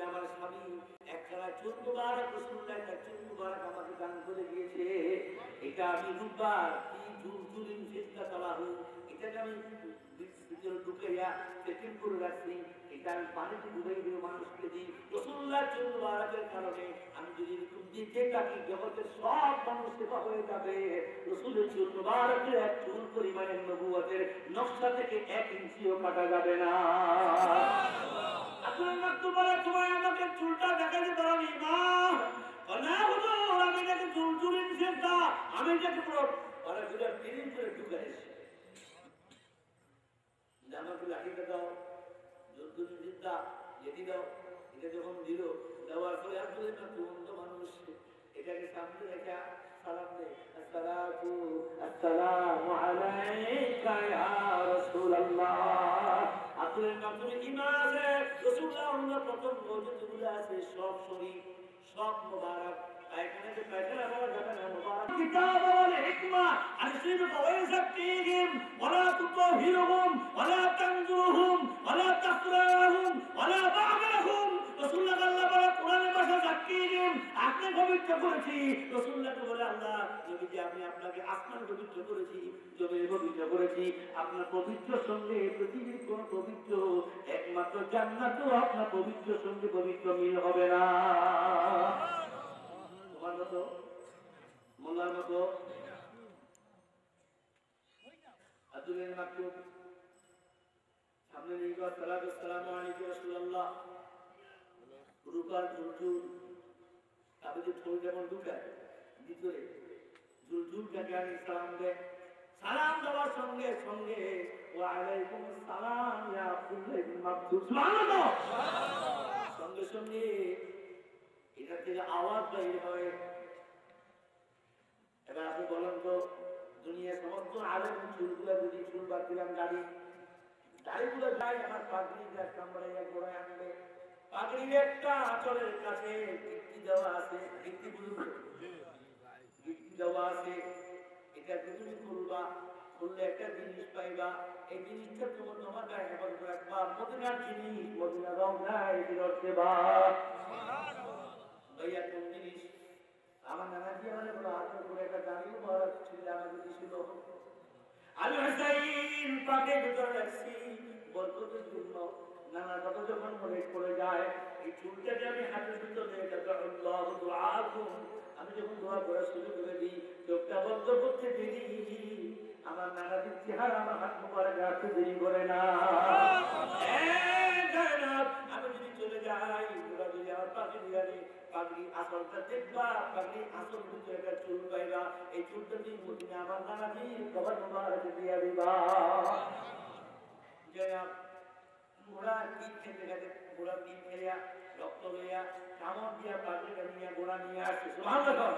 আমার স্বামী একখানা চুল মুবারক রাসূলুল্লাহ তার চুল মুবারক আমাকে দান করে দিয়েছে। এটা আমি রূপার কি ঝুলঝুলিন ফিদা তালাহু, এটাকে আমি ভিতরে ঢুকাইয়া সেটিং করে রাখছি। এটা আমি পানিতে ডুবাই দিয়ে মানুষকে দিই। রাসূলুল্লাহ চুল মুবারকের কারণে আমি যদি এরকম দিতে থাকি জগতের সব মানুষ সেবা হয়ে যাবে। রাসূলের চুল মুবারকের এক চুল পরিমাণের নবুয়তের নকশা থেকে 1 ইঞ্চিও কাটা যাবে না। আপনার মাত্র বলে তোমায় আমাকে চুলটা দেখাতে পারবি না, না হুজুর আমি যাকে চুল চুরি দিয়েছিলাম আমি যাকে পুরো ওরা যেটা ফিরিং করে ঢুকাইছি, আমাকে লাঠিটা দাও চুল জিদ্দা যেটি দাও। এটা যখন দিল দেওয়ার পরে আসলে একটা দুরন্ত মানুষ এটাকে সামনে রেখে সালাম দেয়, আসসালাতু আসসালামু আলাইকা ইয়া রাসূলুল্লাহ। আপনার মাধ্যমে ঈমান আছে, রাসূলুল্লাহ আমরা প্রথম মওজুদগুলো আছে সব শরীফ সব মুবারক। এখানে যে পায়খানা করা যাবে না মুবারক কিতাব ওয়াল হিকমা আনসিবকা ওয়া ইয়াযাক্কিহিম ওয়ালা তুতাহিরুহুম ওয়ালা তানজুরুহুম ওয়ালা তাকরাহুম ওয়ালা বা'দাহুম। রাসূলুল্লাহ আল্লাহ বলে কোরআনের ভাষা যাক্কিহিম, আপনি পবিত্র করেছি। রাসূলুল্লাহকে বলে আল্লাহ নবীজি আমি আপনাকে আসমান পবিত্র করেছি, জমিন পবিত্র করেছি। আপনার পবিত্র সঙ্গে পৃথিবীর কোন পবিত্র একমাত্র জান্নাতও আপনার পবিত্র সঙ্গে পবিত্র মিল হবে না। তোমার মতো মোল্লার মতো আব্দুল্লাহ মাকতুম সামনে নিয়ে গিয়ে আসসালামু আলাইকুম রাসূলুল্লাহ রূপার ঝুলঝুল তবে যে ঠোল যেমন ঢুকায় ভিতরে ঝুলঝুলটাকে আমি সালাম দেয়। সালাম দেওয়ার সঙ্গে সঙ্গে ওয়া আলাইকুম আসসালাম ইয়া আব্দুল্লাহ ইবনে মাকতুম সুবহানাল্লাহ, সঙ্গে সঙ্গে এটা থেকে আওয়াজ বের হয়। এবার আপনি বলেন তো দুনিয়ার সমস্ত আলেম চুলগুলা যদি চুল বাদ দিলাম দাড়িগুলো যাই আমার পাগড়িটা কামড়াইয়া গোড়ায় আনবে, পাগড়ির একটা আঁচলের কাছে গিট্টি দেওয়া আছে, গিট্টি বুঝবে গিট্টি দেওয়া আছে, এটা তুমি খুলবা, খুললে একটা জিনিস পাইবা। এই জিনিসটা তোমার গায়ে হেফাজত রাখবা, মদিনার জিনিস মদিনা রওজায় ফেরত দেবা। ভাইয়া কোন জিনিস? আমার নানাজি আমাদের বড় আদর করে একটা দাড়ি মুবারক ছিল আমাকে দিছিল, আলী হুসাইন পাকে ভিতরে রাখছি বরকতের জন্য। নানা কথা যখন মনে পড়ে যায় এই চুলটাকে আমি হাতের ভিতরে আল্লাহু দুআকুম, আমি যখন দোয়া করা শুরু করে দিই চোখটা বন্ধ করতে দেরি আমার নানাজির চেহারা আমার হাত মুবারক রাখতে দেরি করে না। আমি যদি চলে যাই ওরা যদি আমার পাখি দিয়ে পাগড়ি আসলটা দেখবা, পাগড়ি আসল ভিতরে একটা চুল পাইবা, এই চুলটা দিয়ে মদিনা আমার নানাজির কবর মুবারক দিয়ে দিবা। ঘোড়া গীত খেতে খেতে ঘোড়া গীত খেলিয়া রক্ত লইয়া কামড় দিয়া পাগড়িটা নিয়ে ঘোড়া নিয়ে আসছে। সুবহানাল্লাহ।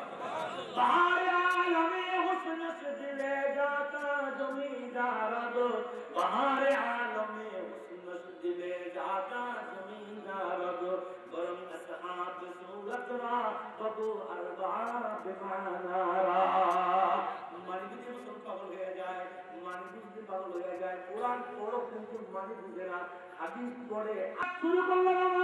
বাহারে আলমে হুসন সে দিলে যাতা জমিদার দো, বাহারে আলমে হুসন সে দিলে যাতা জমিদার দো, গরম আসহাব সুরত রা বদু আরবাব মানারা। মানে যদি মুসলমান পাগল হয়ে যায়, মানে বুঝতে পাগল হয়ে যায়, কোরআন পড়ো কিন্তু মানে বুঝে না, হাদিস পড়ে শুরু করলাম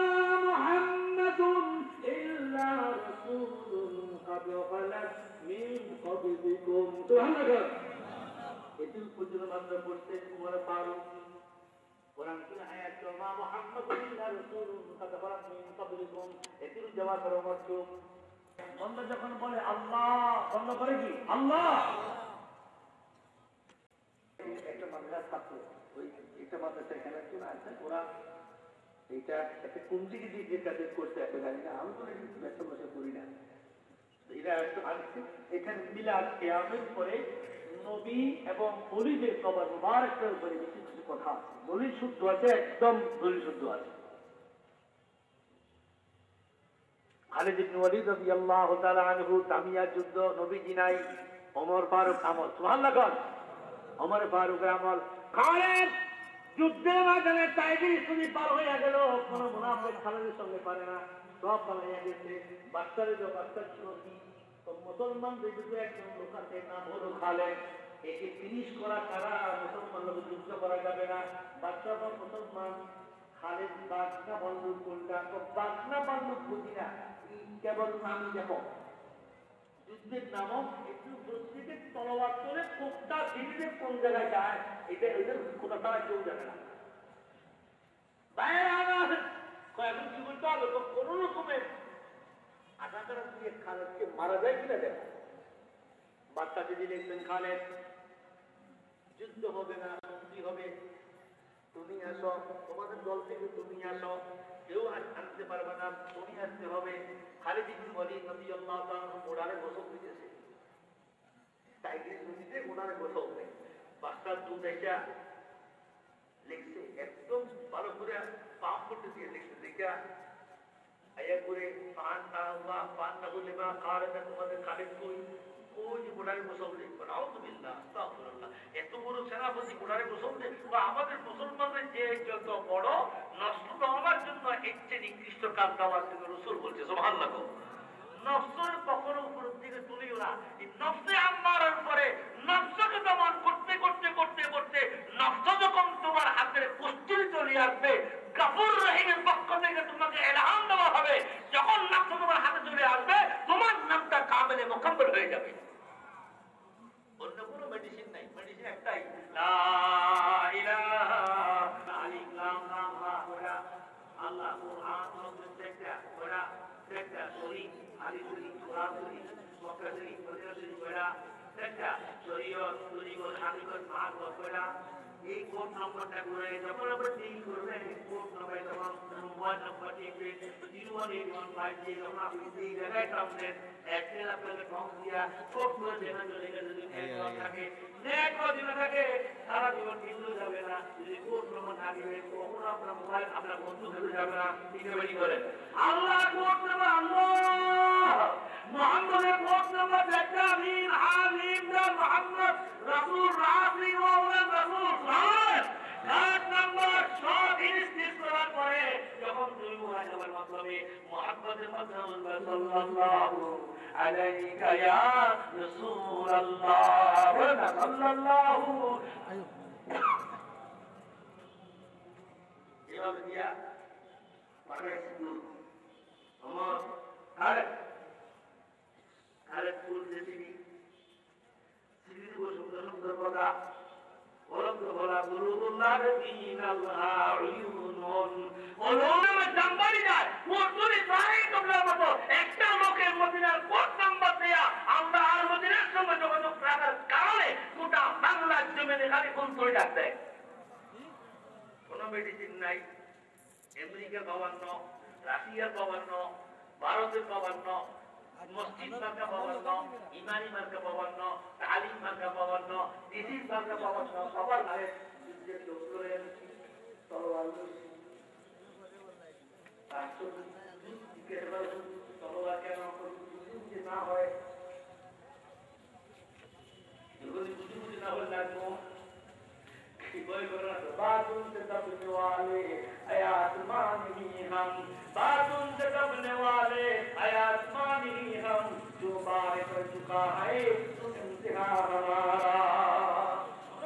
মুহাম্মাদুন ইল্লা রাসূলুন قد خلت من قبلكم। সুবহানাল্লাহ। এতুল পর্যন্ত আমরা পড়তে ওমর ফারুক কোরআন কি আয়াত মা মুহাম্মাদুন ইল্লা রাসূলুন قد خلت من قبلكم, এতুল জবাব করে ওমর চুপ। বন্ধ যখন বলে আল্লাহ, বন্ধ করে কি আল্লাহ, একটা মাদ্রাসা ছাত্র ওই একটা মাদ্রাসা এখানে একজন আছে, ওরা এটা একটা কোন দিকে দিয়ে যে কাজ করতে একটা জানি না, আমি তো ব্যস্ত বসে করি না। এরা একটু আসছে এখানে মিলাদ কিয়ামের পরে নবী এবং ওলিদের কবর মুবারকের উপরে বেশি কিছু কথা আছে, দলিল শুদ্ধ আছে, একদম দলিল শুদ্ধ আছে। খালিদ ইবনে ওয়ালিদ রাদিয়াল্লাহু তাআলা আনহু তামিয়া যুদ্ধ, নবীজি নাই, ওমর ফারুক আমল। সুবহানাল্লাহ। ওমর ফারুকের আমল। খালিদ যুদ্ধের ময়দানে টাইগ্রিস নদী পার হয়ে গেল, কোন মুনাফিক খালিদের সঙ্গে পারে না, সব পালাইয়া গেছে। বাচ্চারে যে বাচ্চা ছিল কি তো মুসলমানদের বিরুদ্ধে একজন লোক আছে নাম হলো খালিদ, একে ফিনিশ করা ছাড়া মুসলমান লোক যুদ্ধ করা যাবে না। বাচ্চা বা মুসলমান খালেদ বাদশা বন্দুক কোনটা? তো বাদশা বন্দুক বুঝি না, কেবল নামই দেখো যুদ্ধের নামক একটু প্রত্যেকের তলোয়ার তোলে কোনটা দিনে কোন জায়গায় যায় এটা এদের কোথা তারা কেউ জানে না। এখন কি বলতে হবে? কোন রকমের আশা দিয়ে খালেদকে মারা যায় কিনা দেখো। বার্তা যদি দেখবেন খালেদ যুদ্ধ হবে না, সন্ধি হবে, তুমি আসো, তোমাদের দল থেকে তুমি আসো, কেউ আনতে পারবে না, তুমি আসতে হবে। খালিদ ইবনে ওয়ালিদ রাদিয়াল্লাহু তাআলা ঘোড়ারে গোসল দিতেছে, টাইগার নদীতে ঘোড়ারে গোসল দেয়। বাস্তার দুধ এটা লিখছে একদম ভালো করে পাম্প করতে দিয়ে লিখছে, দেখা আয়া করে পান না করলে বা খাওয়ারে না তোমাদের খালিদ কই ওই যে ঘোড়ারে গোসল দেয়। আউযুবিল্লাহ আস্তাগফিরুল্লাহ, এত বড় সেনাপতি ঘোড়ারে গোসল দেয়। বা আমাদের মুসলমানদের যে যত বড় নষ্ট হওয়ার জন্য এর চেয়ে নিকৃষ্ট কাজ দেওয়ার জন্য রাসূল বলছে সুবহানাল্লাহ। নফসের কখনো উপরের দিকে তুলিও না। এই নফসে আম্মারের পরে নফসকে দমন করতে করতে করতে করতে নফস যখন তোমার হাতের কুস্তির চলে আসবে, গফুর রহিমের পক্ষ থেকে তোমাকে এলান দেওয়া হবে, যখন নফস তোমার হাতে চলে আসবে তোমার নামটা কামেলে মুকাম্মল হয়ে যাবে। অন্য কোনো মেডিসিন নাই, মেডিসিন একটাই, লা ইলাহা ইল্লাল্লাহ। আল্লাহ কুরআন প্রত্যেকটা পড়া, প্রত্যেকটা শরীর আলিগুলি কুরআনগুলি মক্কাগুলি মদিনাগুলি পড়া, প্রত্যেকটা শরীয়ত শরীয়ত হাদিসত মার্গ পড়া। এই কোড নম্বরটা করে যখন আমরা ডিল করবেন, কোড নম্বর যেমন মোবাইল নম্বর টিপবেন 01815 যখন আপনি এই জায়গায় টানবেন, একদিন আপনাকে ঢং দিয়া কোড করে দেবেন। যদি নেটওয়ার্ক থাকে, নেটওয়ার্ক যদি থাকে সারা জীবন কিন্তু যাবে না। যদি কোড নম্বর না দিবেন তখন আপনার মোবাইল আপনার বন্ধু হয়ে যাবে না। ঠিক আছে বলেন আল্লাহ কোড নম্বর, আল্লাহ মুহাম্মদের কোড নম্বর যেটা মিন আলিম দা মুহাম্মদ রাসূল রাসি ওয়া রাসূল কার্ড নাম্বার সব ইনস্টিট করার পরে যখন তুমি মুহাম্মদের মাধ্যমে মুহাম্মদের মাধ্যমে সাল্লাল্লাহু আলাইকা ইয়া রাসূলুল্লাহ ওয়া সাল্লাল্লাহু এভাবে দিয়া মানে আমার খালেদ বলতে তিনি স্মৃতি সুন্দর কথা বলা গুরুল্লাহ দিন আল্লাহ ইউনুন ওলমে জানবাড়ি যায় মজুরি তাই তোমরার মতো একটা লোকের মদিনার কোড নাম্বার দেয়া আমরা আর মদিনার সঙ্গে যোগাযোগ রাখার কারণে গোটা বাংলার জমিনে খালি কোন ধরে ডাকতে কোনো মেডিসিন নাই। আমেরিকার গভর্ন, রাশিয়ার গভর্ন, ভারতের গভর্ন, মসজিদ মার্কা গভর্ন, ইমানি মার্কা গভর্ন, তালিম মার্কা গভর্ন, দিদির মার্কা গভর্ন, সবার গায়ে যুদ্ধের দোষরের তলোয়ার তলোয়ার কেন বুঝি না হয়, যদি বুঝি না হলে লাগবো बातुन से दबने वाले आसमान ही हम, बातुन से दबने वाले आसमान ही हम, जो पार कर चुका है तो इंतहा हमारा।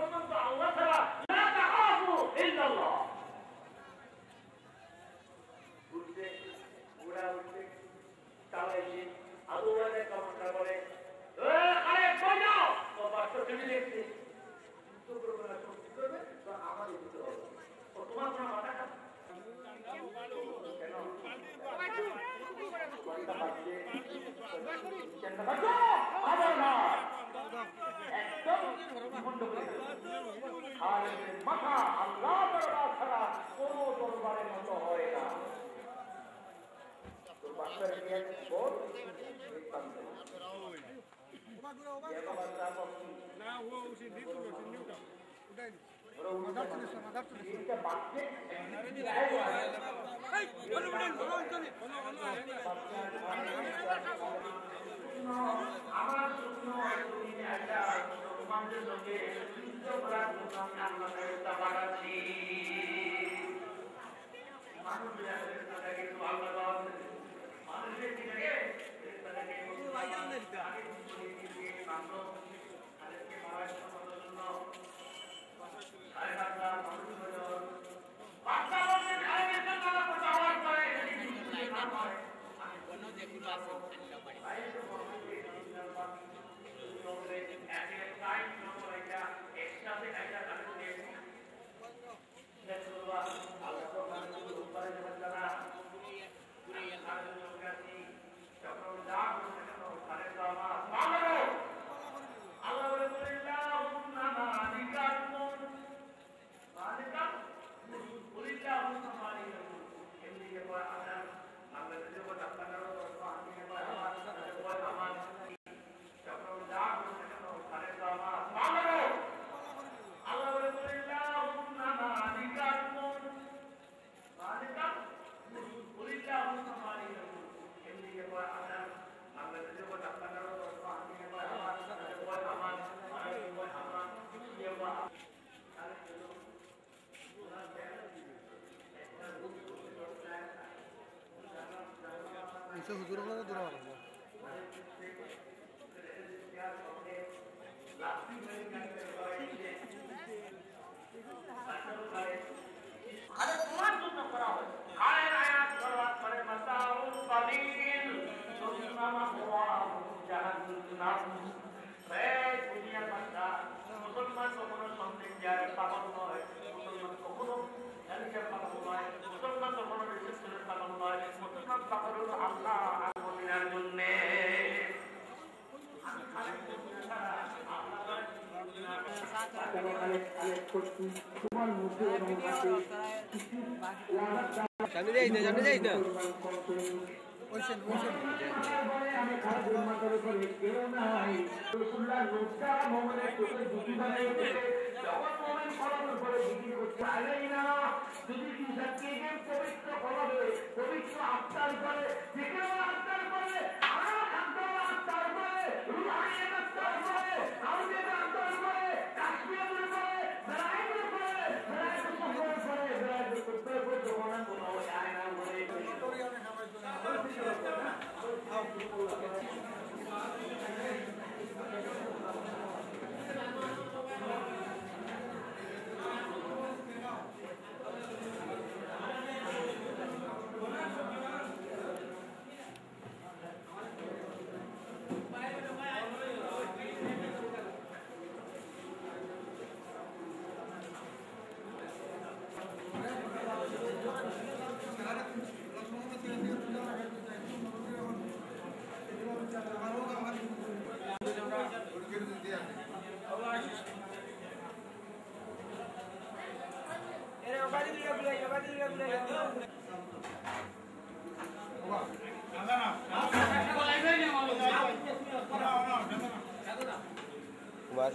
अल्लाह तआला ला तखाफू इल्लल्लाह। उठते बुढ़ा उठते ताले आदुवाने कमंडा करे ए अरे सो जाओ तो बात से भी देखते तो बड़ा করবে তো আমাদের দিতে হবে। ও তোমার কোনো মাথা কাজ কেন কোনটা বাজে চিন্তা করো আবার না একদম বন্ধ করে খালেদের মাথা আল্লাহ দরবার ছাড়া কোনো দরবারের মতো হয় না। তো বাচ্চার নিয়ে বল না ও উসি দিত নিউটা উঠাই মাদার চলে এটা বাচ্চা এই বলো বলো চলে আমার শুকনো তুমি একটা তোমাদের সঙ্গে যুদ্ধ করার জন্য আমি আল্লাহকে তাবারাছি মানুষের সাথে একটু আল্লাহ মানুষের দিকে তাদেরকে আয়ানের গায়ে দিয়ে মানলো তাদেরকে মারার জন্য আরে বাবা মানুষ হলো বাচ্চা বলতে খাবে হুজুর করে দূর হবে আরে তোমার জন্য করা হয় আয়ের আয়াত বরবাদ করে মাসাউল কালিল সুন্নাহ ওয়া জাহান্নাম এই দুনিয়ার বান্দা মুসলমান কখনো সন্দেহের পাগল নয় মুসলমান কখনো জালিমের পাগল নয় মুসলমান কখনো রিসেপ্টরের পাগল নয় মুসলমান পাগল হলো আল্লাহ আর মুমিনের জন্য সামনে যাই না পবিত্র আত্মার করে আত্মার করে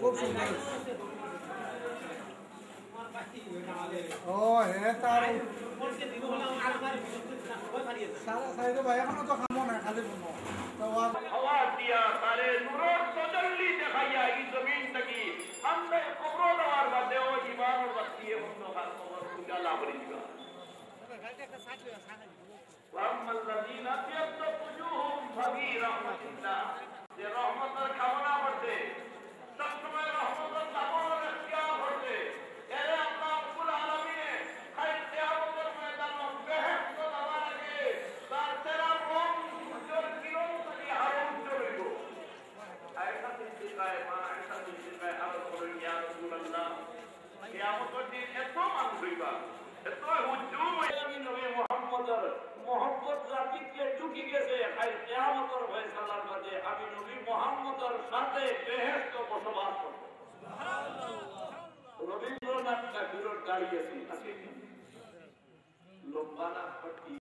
খুব সুন্দর ও হ্যাঁ তার সাইড ভাই এখনো তো খামো না খালি বলবো তো हवा दिया सारे नूरों तजल्ली दिखाया इस जमीन तकी हमने कब्रों दवार बादे ओ ईमान और वक्ती है उनको हर कब्र पूजा लाभरीगा वअम्मल लज़ीना तयब्बत वजूहुहुम फफी रहमतिल्लाह ये रहमत और कामना बढ़ते सब समय रहमत और कामना रखिया बढ़ते ऐसे अपना रब्बुल आलमीन ने खैर क़यामत और मैदान में बेहद को दवा लगे तार तेरा रोम जो किलो तक हारून चलेगो ऐसा सिद्दीक़ है मां ऐसा सिद्दीक़ है अर्ज़ करो या रसूल अल्लाह क़यामत और दिन ऐसा मांगेगा ऐसा हुजूम है नबी मुहम्मद मोहब्बत জাতিকে ঢুকি গেছে খাই কিয়ামতের ফয়সালার মধ্যে আমি নবী মুহাম্মদের সাথে বেহেশতে বসবাস করব সুবহানাল্লাহ রবীন্দ্রনাথ ঠাকুরের দাঁড়িয়ে আছে লম্বানা পট্টি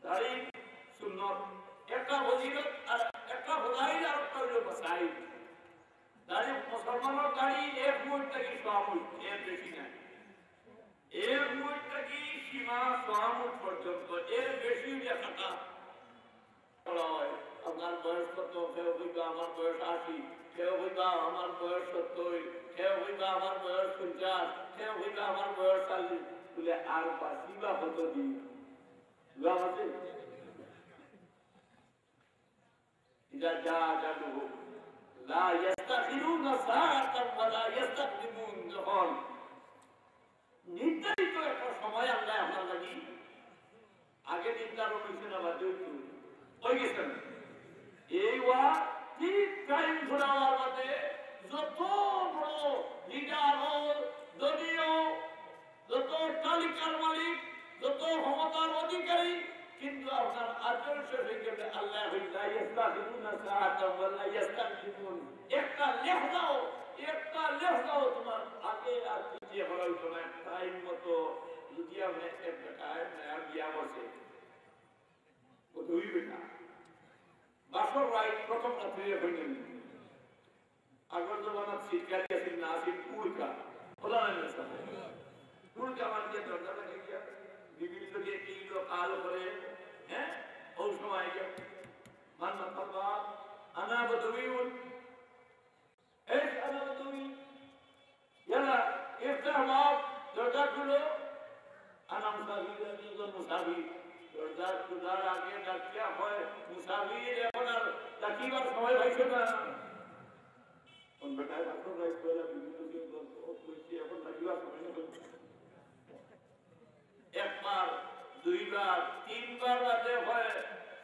দাড়ি সুন্নত একটা ফজিলত আর একটা ফজাইল আর একটা হলো মাসাইল দাড়ি মুসলমানের দাড়ি এক মুঠ থেকে সওয়ামুঠ এর বেশি নাই এর মুঠ থেকে সীমা সওয়ামুঠ পর্যন্ত এর বেশি লেখাটা বলা হয় আপনার বয়স কত কেউ হইবা আমার বয়স 80 কেউ হইবা আমার বয়স 70 কেউ হইবা আমার বয়স 50 কেউ হইবা আমার বয়স 40 বলে আর বাঁচিবা কত দিন লাভ আছে إذا جاء أجله لا يستأخرون ساعة ولا يستقدمون যখন নির্ধারিত একটা সময় আল্লাহ আপনার লাগি হয়ে গেছেন এই ওয়া ঠিক টাইম ঘোরাবার মধ্যে যত বড় লিডার হোক দলীয় যত তালিকার মালিক যত ক্ষমতার অধিকারী কিন্তু আপনার আদর্শ হয়ে গেলে আল্লাহ একটা লেখদাও তোমার আগে আর পিছিয়ে হওয়ার সময় টাইম মতো যদি আপনি একটা টাইম বিয়া বসে হইবে না বাসর রাইট প্রথম রাত্রে হইলেন আগর জমানার শীতকালে আসেন না আসেন উড়কা খোলা নেই উড়কা মানকে দরজা লাগে গিয়া বিভিন্ন যে কিলো কালো করে হ্যাঁ ওই সময় মান্না তবা আনা বদবিউন ايش انا بدوي يلا افتح باب দরজা খুলো انا مسافر انا مسافر দরজা খোলার আগে ডাকিয়া হয় মুসাফির এখন আর ডাকিবার সময় পাইছে না কোন বেটায় বাসর রাইট কইলা বিভিন্ন দিন গল্প কইছি এখন ডাকিবার সময় না একবার দুইবার তিনবার বাদে হয়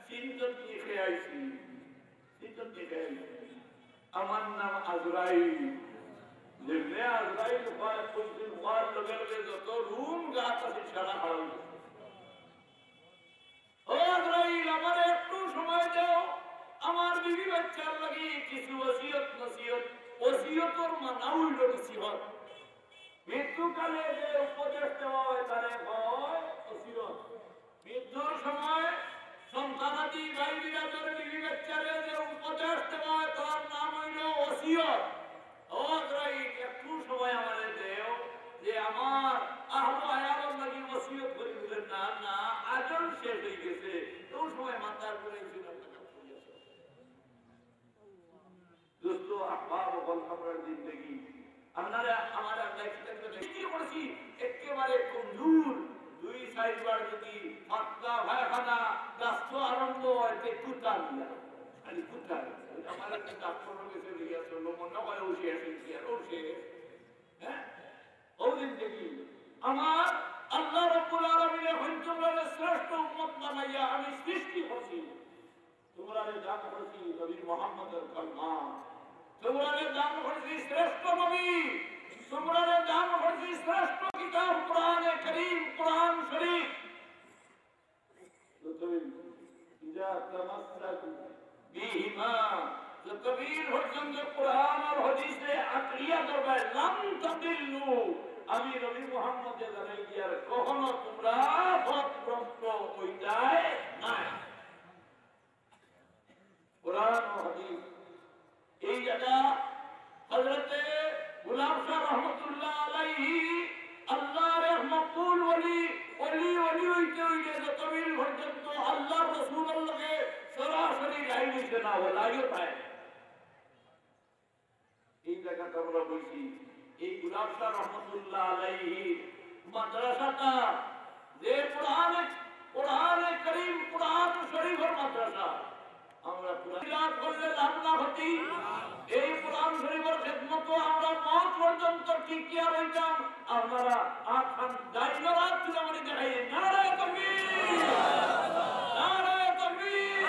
চিন্তন লিখে আইছি চিন্তন লিখে আইছি আমার নাম আজরাইল যেমনি আজরাইল হয় কইছিল হওয়ার লগে লগে যত রুম গাছ আছে সারা হয় ও আজরাইল আমার একটু সময় দাও আমার বিবি বাচ্চার লাগি কিছু ওসিয়ত নসিহত ওসিয়তর মানা হইল নসিহত মৃত্যুকালে যে উপদেশ দেওয়া হয় তারে হয় ওসিয়ত মৃত্যুর সময় সন্তানাদি ভাই বিরাজের বিবি বাচ্চারে যে উপদেশ দেওয়া হয় তার নাম হইল ওসিয়ত ও আজরাইল একটু সময় আমারে দেও যে আমার আহলো আয়ালের লাগি ওসিয়ত করে দিলেন না না আজল শেষ হয়ে গেছে ওই সময় মাথার করে দোস্ত আহবাব বল আমার জিন্দেগি আপনারা আমার কি করেছি একেবারে কমজোর দুই সাইডবার যদি পাক্কা ভাইখানা গাছ আরম্ভ হয় তে কুত্তা দিয়া খালি কুত্তা আমার একটা ডাক্তার গেছে দিয়া চলো মনে হয় ও শেষ হয়েছে আর ও শেষ হ্যাঁ ও জিন্দেগি আমার আল্লাহ রাব্বুল আলামিনের হইতোলারে শ্রেষ্ঠ উম্মত বানাইয়া আমি সৃষ্টি করছি তোমরারে দান করছি নবী মুহাম্মদের কালমা তোমরারে দান করছি শ্রেষ্ঠ নবী তোমরারে দান করছি শ্রেষ্ঠ কিতাব কোরআনে কারীম কোরআন শরীফ তুমি ইজা তামাসসাকু বিহিমা যতবীর পর্যন্ত কোরআন আর হাদিসে আকলিয়া করবে লাম তাদিল্লু আমি নবী মুহাম্মদে জানাই দিয়ার কখনো তোমরা পথভ্রষ্ট হইতাই না কোরআন ও হাদিস এই জায়গা হযরতে গোলাম শাহ রহমাতুল্লাহ আলাইহি আল্লাহর মকবুল ওলি হইতে হইলে যতদিন পর্যন্ত আল্লাহর রাসূলের লগে সরাসরি লাইন হইতে না ওলাইও পায় এই জায়গাটা আমরা বলছি এই গোলাম শাহ রহমাতুল্লাহ আলাইহি মাদ্রাসাটা যে কোরআনে কারীম কোরআন শরীফের মাদ্রাসা আমরা কোরআন করলে লাভ না হতি এই কোরআন শরীফের খিদমত আমরা মত পর্যন্ত টিকিয়া রইতাম আপনারা আখান দাইরা তুলামনি দেখাই নারে তাকবীর নারে তাকবীর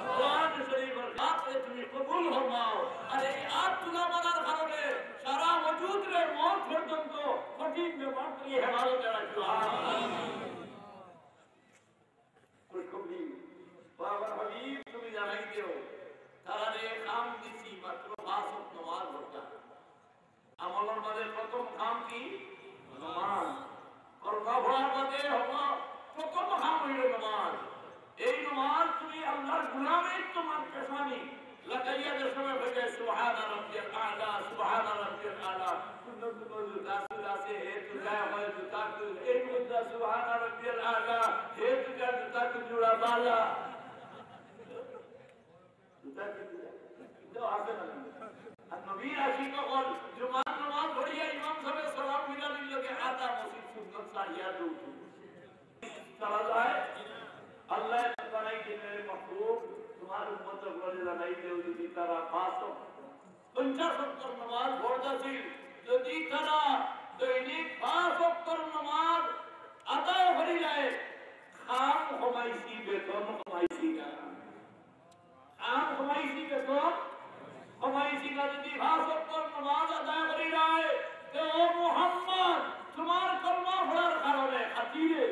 কোরআন শরীফের বাতে তুমি কবুল ফরমাও আর এই আট তুলামার কারণে সারা ওজুদ রে মত পর্যন্ত কঠিন ব্যবহার করে হেফাজত রাখো আমিন খুশখবরি বাবা হাবিব তুমি জানাই দিও তারা রে কাম দিছি মাত্র 5 ওয়াক্ত নামাজ পড়তা আমলের মধ্যে প্রথম কাম কি নামাজ করবা ভরার মধ্যে হলো প্রথম কাম হইল নামাজ এই নামাজ তুমি আল্লাহর গোলামের তোমার পেশানি লাগাইয়া যে সময় হয়ে যায় সুবহান রাব্বিয়াল আলা সুবহান রাব্বিয়াল আলা সুন্নত রাসূল আছে হে তুলা হয় জুতা তু এই মুদ্রা সুবহান রাব্বিয়াল আলা হে তুলা জুতা তু জুড়া বালা জুতা কি তো আছে না আর নবী আসি কখন জুমার নামাজ পড়িয়া ইমাম সাহেব সালাম মিলালির লগে আদা মসজিদ সুন্নত সারিয়া দু চলা যায় আল্লাহ বানাই দিনের মাহবুব তোমার উম্মতের বলে জানাই দেও যদি তারা 50 ওয়াক্ত নামাজ পড়তাছিল যদি তারা দৈনিক 5 ওয়াক্ত নামাজ আদায় করে যায় খাম কমাইছি বেতন কমাইছি না বেতন কমাইছি না যদি 5 ওয়াক্ত নামাজ আদায় করি রায় তে ও মুহাম্মদ তোমার কলমা পড়ার কারণে খাতিরে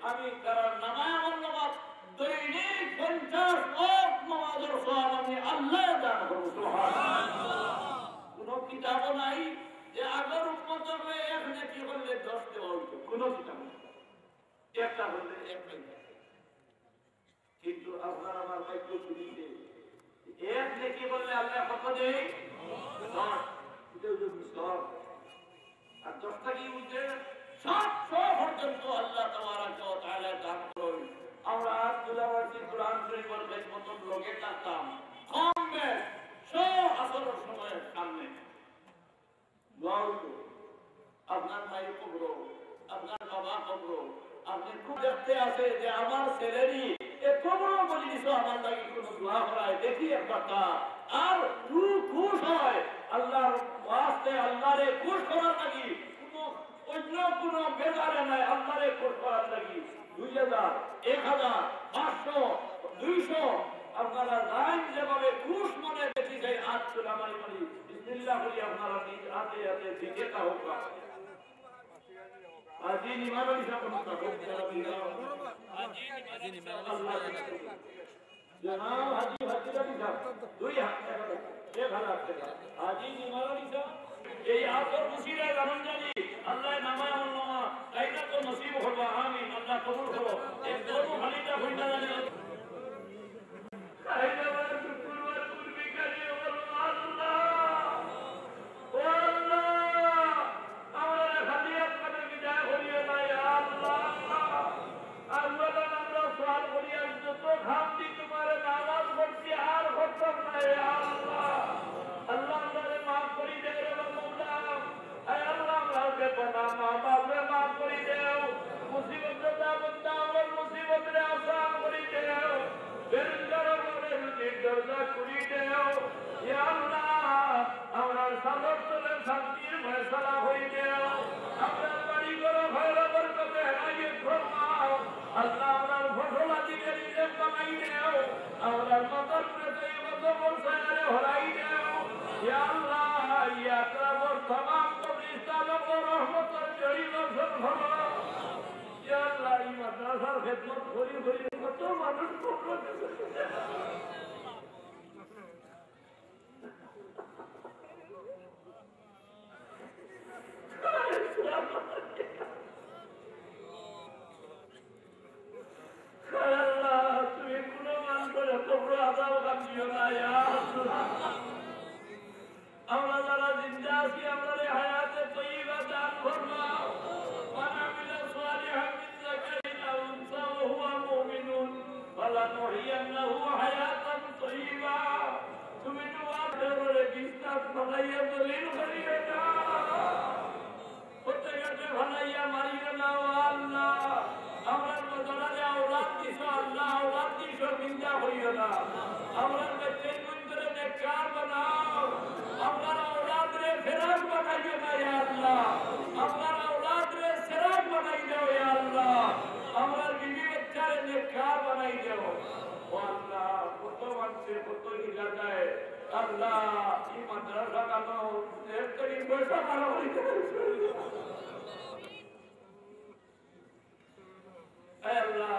আমি কারণ নামায় আমার নামাজ দৈনিক 50 ওয়াক্ত নামাজের সওয়াব আমি আল্লাহ দান করব সুবহানাল্লাহ। কোন কিতাব নাই যে আগর উম্মতের এক নেকি করলে 10 দেওয়া হইতো, কোন কিতাব নাই, একটা হলে এক নাই। কিন্তু আপনার আমার ভাগ্য শুনিতে এক নেকি বললে আল্লাহ কত দেয়? 10। এটা হলো মিশর। আর 10টা কি বুঝে 700 পর্যন্ত আল্লাহ তাবারাক ওয়া তাআলা দান করেন। আমরা তিলাওয়াতি কোরআন শরীফের খেদমতের লোকে থাকতাম কমবে 100 আসরের সময় সামনে গল্প আপনার মায়ের কবর, আপনার বাবা কবর, আপনি খুব দেখতে আছে যে আমার ছেলেরই এত বড় মজলিস আমার লাগি কোনো দোয়া করায় দেখি একবারটা আর খুশ হয় আল্লাহর ওয়াস্তে আল্লাহরে খুশ করার লাগি কোনো অন্য কোনো বেজারে নাই আল্লাহরে খুশ করার লাগি 2000 1000 500 200 আপনারা লাইন যেভাবে খুশ মনে দেখি যাই আজ চলে আমার বলি বিসমিল্লাহ বলি আপনারা নিজ হাতে হাতে দিকে তা হোক আজি নিমানো হিসাব করতে হবে আজি নিমানো জনাব হাজি হাজিরা হিসাব 2 হাত টাকা 1000 টাকা আজি নিমানো হিসাব এই আসর খুশিরা জানান জানি আল্লাহ নামায় আল্লাহ তাইনা তো নসিব হবে আমিন আল্লাহ কবুল করো একদম খালিটা হইনা জানি কাইনা শুকরবার পূর্বে কাজে আল্লাহ ও আল্লাহ আমরা খালিয়াত করে বিদায় করিও না ইয়া আল্লাহ আল্লাহ আমরা সওয়াল করি আজ যত ঘাম দি তোমার নামাজ পড়ছি আর খতম না ইয়া আল্লাহ আল্লাহ আমারে maaf করি দে রে মাওলা আয় আল্লাহ আমাকে পনা মা-বাপরে maaf করি দেও মুসিবত দা বন্দা আমার মুসিবত রে আসান করি দেও বেরুজগার করে রুজির দরজা খুলি দেও ইয়া আল্লাহ আমরা সাদর তলে শান্তির ফয়সালা হই দেও আমরা বাড়ি ঘর ঘর বরকতে হাইয়ে ফরমাও আল্লাহ আমরা ফসল আদিকে রিজেক বানাই দেও আমরা মদর প্রতি মদর সারে হরাই দেও ইয়া আল্লাহ ইয়া আকরামুর तमाम কবরস্থানক রহমতের জড়ি নজর করো ইয়া আল্লাহ এই মাদ্রাসার খেদমত করি করি কত মানুষ কবর আল্লাহ তুমি কোন মান করে কবর আযাব কামিও না ইয়া আল্লাহ আমরা যারা জিন্দা আছি আমাদের হায়াতে তয়্যিবা দান ফরমাও মান আমিলা সালিহান মিন যাকারিন আও উনসা ওয়া হুয়া মুমিনুন ফালানুহইয়ান্নাহু হায়াতান তয়্যিবা তুমি দোয়া করে বিশ্বাস বানাইয়া দলিল করিও না প্রত্যেককে ভালাইয়া মারিও না ও আল্লাহ আমরা মদরারে আওলাদ দিছো আল্লাহ আওলাদ দিছো নিন্দা করিও না আমরা বেঁচে করে নেককার বানাও আমরা اولاد রে ফেরাক বানাইও না ইয়া আল্লাহ আমরা اولاد রে সেরাক বানাই দাও ইয়া আল্লাহ আমরা বিবি বাচ্চারে নেককার বানাই দাও ও আল্লাহ কত মানুষে কত হিলা যায় আল্লাহ এই মাদ্রাসা কানো এক করি পয়সা মারামারি করে اے اللہ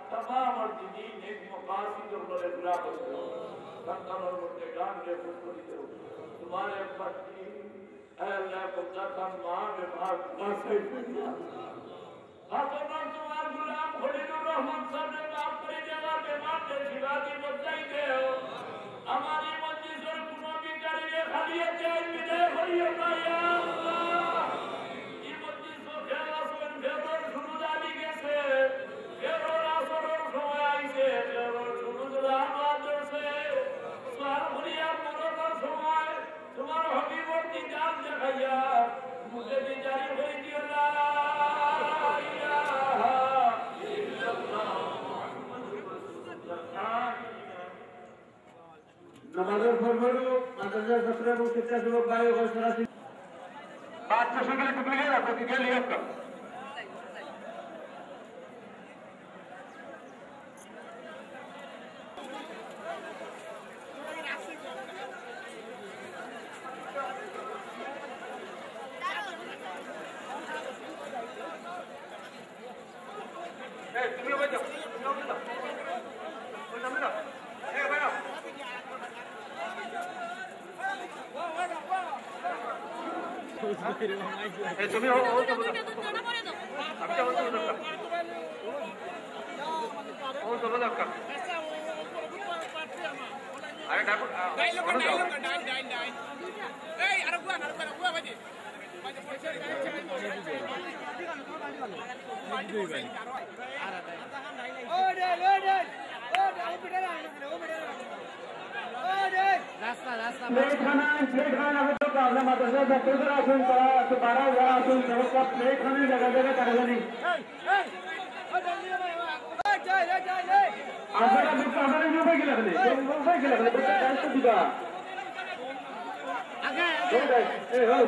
تمام الدین ایک مقاصد پر پورا کرو سنتانوں کے گان کے پوری کرو تمہارے پتی اے اللہ کو تم ماں میں بات نہ صحیح اپنا تمہار غلام خلیل الرحمن صاحب نے معاف کر دیا بیمار کے شفا دی بچائی دے ہماری مجلس اور گناہ بھی کریے خالیت جائے ملے ہوئی اللہ یا اللہ یہ مجلس و خیال سن خیال شروع داری کے سے خیال آسر সময় আইছে খবর শুরু দিলাম আদর সে সোয়ার ভরিয়া মরবার সময় তোমার হাবিবর দিদার দেখাইয়া মুঝে দি জারি হই দিও লা ইলাহা ইল্লাল্লাহ মুহাম্মাদুর রাসূলুল্লাহ নামাজের ফরমানো মাদ্রাসা ছাত্র এবং স্বেচ্ছাসেবক ভাই ও সরাসরি বাচ্চা সকলে টুকলি গেল প্রতি গেলি একটা प्लेट खाना अगर तो प्रॉब्लम आता है डॉक्टर सर आसन तो 12 आसन सबका प्लेट खाने जगह जगह करेगा नहीं आपका बुक हमारे जो पे लग ले वो पे लग ले टेस्ट दिखा आगे ए हो